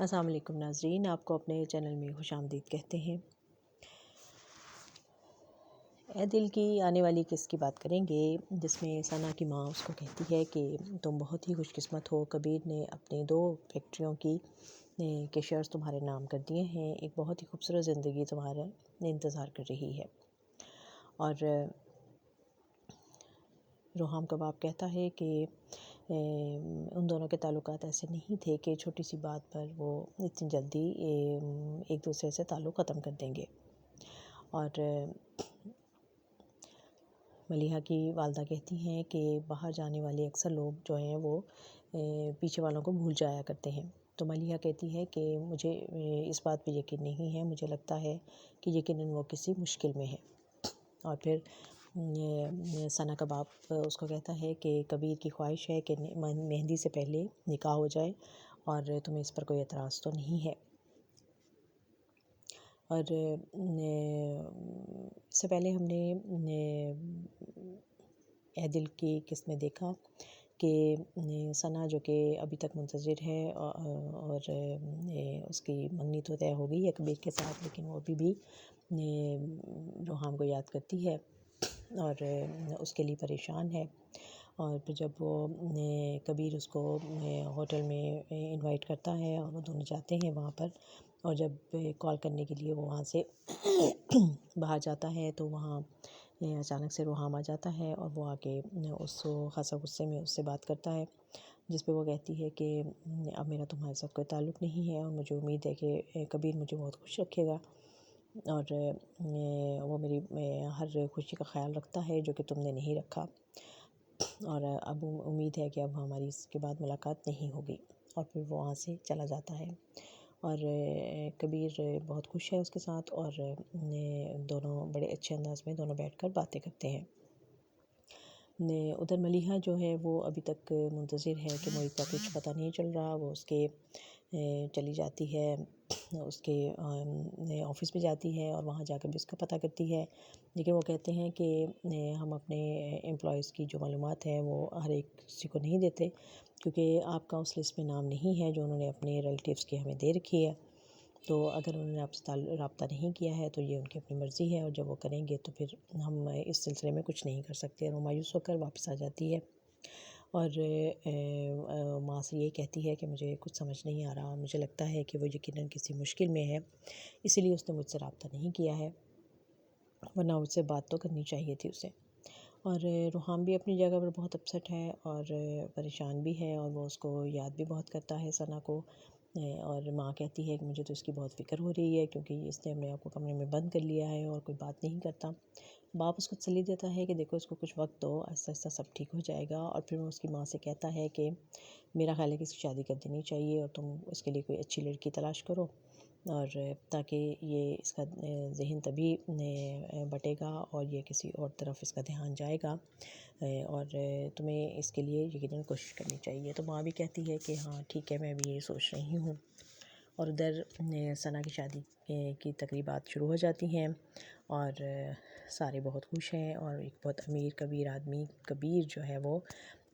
السلام علیکم ناظرین، آپ کو اپنے چینل میں خوش آمدید کہتے ہیں۔ اے دل کی آنے والی قسط کی بات کریں گے، جس میں ثنا کی ماں اس کو کہتی ہے کہ تم بہت ہی خوش قسمت ہو، کبیر نے اپنی 2 فیکٹریوں کی کے شیئرز تمہارے نام کر دیے ہیں، ایک بہت ہی خوبصورت زندگی تمہارا انتظار کر رہی ہے۔ اور روحام کا باپ کہتا ہے کہ ان دونوں کے تعلقات ایسے نہیں تھے کہ چھوٹی سی بات پر وہ اتنی جلدی ایک دوسرے سے تعلق ختم کر دیں گے۔ اور ملیحہ کی والدہ کہتی ہیں کہ باہر جانے والے اکثر لوگ جو ہیں وہ پیچھے والوں کو بھول جایا کرتے ہیں۔ تو ملیحہ کہتی ہے کہ مجھے اس بات پہ یقین نہیں ہے، مجھے لگتا ہے کہ یقیناً وہ کسی مشکل میں ہے۔ اور پھر ثنا کا باپ اس کو کہتا ہے کہ کبیر کی خواہش ہے کہ مہندی سے پہلے نکاح ہو جائے اور تمہیں اس پر کوئی اعتراض تو نہیں ہے۔ اور اس سے پہلے ہم نے اے دل کی قسط میں دیکھا کہ ثنا جو کہ ابھی تک منتظر ہے اور اس کی منگنی تو طے ہو گئی ہے کبیر کے ساتھ، لیکن وہ ابھی بھی روحام کو یاد کرتی ہے اور اس کے لیے پریشان ہے۔ اور پھر جب وہ کبیر اس کو ہوٹل میں انوائٹ کرتا ہے اور وہ دونوں جاتے ہیں وہاں پر، اور جب کال کرنے کے لیے وہ وہاں سے باہر جاتا ہے تو وہاں اچانک سے روحام آ جاتا ہے اور وہ آ کے اس کو خاصا غصے میں اس سے بات کرتا ہے، جس پہ وہ کہتی ہے کہ اب میرا تمہارے ساتھ کوئی تعلق نہیں ہے اور مجھے امید ہے کہ کبیر مجھے بہت خوش رکھے گا اور وہ میری ہر خوشی کا خیال رکھتا ہے جو کہ تم نے نہیں رکھا، اور اب امید ہے کہ اب ہماری اس کے بعد ملاقات نہیں ہوگی۔ اور پھر وہ وہاں سے چلا جاتا ہے اور کبیر بہت خوش ہے اس کے ساتھ، اور دونوں بڑے اچھے انداز میں دونوں بیٹھ کر باتیں کرتے ہیں۔ ادھر ملیحہ جو ہے وہ ابھی تک منتظر ہے کہ محیط کا کچھ پتہ نہیں چل رہا، وہ اس کے چلی جاتی ہے، اس کے آفس میں جاتی ہے اور وہاں جا کر بھی اس کا پتہ کرتی ہے، لیکن وہ کہتے ہیں کہ ہم اپنے امپلائیز کی جو معلومات ہیں وہ ہر ایک کسی کو نہیں دیتے، کیونکہ آپ کا اس لسٹ میں نام نہیں ہے جو انہوں نے اپنے ریلیٹیوز کی ہمیں دے رکھی ہے، تو اگر انہوں نے آپ سے رابطہ نہیں کیا ہے تو یہ ان کی اپنی مرضی ہے، اور جب وہ کریں گے تو پھر ہم اس سلسلے میں کچھ نہیں کر سکتے۔ اور وہ مایوس ہو کر واپس آ جاتی ہے اور ماں سے یہ کہتی ہے کہ مجھے کچھ سمجھ نہیں آ رہا، مجھے لگتا ہے کہ وہ یقیناً کسی مشکل میں ہے، اسی لیے اس نے مجھ سے رابطہ نہیں کیا ہے، ورنہ مجھ سے بات تو کرنی چاہیے تھی اسے۔ اور روحام بھی اپنی جگہ پر بہت اپسیٹ ہے اور پریشان بھی ہے، اور وہ اس کو یاد بھی بہت کرتا ہے ثنا کو، اور ماں کہتی ہے کہ مجھے تو اس کی بہت فکر ہو رہی ہے کیونکہ اس نے اپنے آپ کو کمرے میں بند کر لیا ہے اور کوئی بات نہیں کرتا۔ باپ اس کو تسلی دیتا ہے کہ دیکھو اس کو کچھ وقت دو، آہستہ آہستہ سب ٹھیک ہو جائے گا، اور پھر وہ اس کی ماں سے کہتا ہے کہ میرا خیال ہے کہ اس کی شادی کر دینی چاہیے اور تم اس کے لیے کوئی اچھی لڑکی تلاش کرو، اور تاکہ یہ اس کا ذہن تبھی بٹے گا اور یہ کسی اور طرف اس کا دھیان جائے گا، اور تمہیں اس کے لیے یقیناً کوشش کرنی چاہیے۔ تو ماں بھی کہتی ہے کہ ہاں ٹھیک ہے، میں بھی یہ سوچ رہی ہوں۔ اور ادھر ثنا کی شادی کی تقریبات شروع ہو جاتی ہیں اور سارے بہت خوش ہیں، اور ایک بہت امیر کبیر آدمی کبیر جو ہے وہ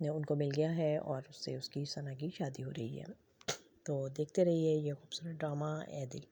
ان کو مل گیا ہے اور اس سے اس کی ثنا کی شادی ہو رہی ہے۔ تو دیکھتے رہیے یہ خوبصورت ڈرامہ اے دل۔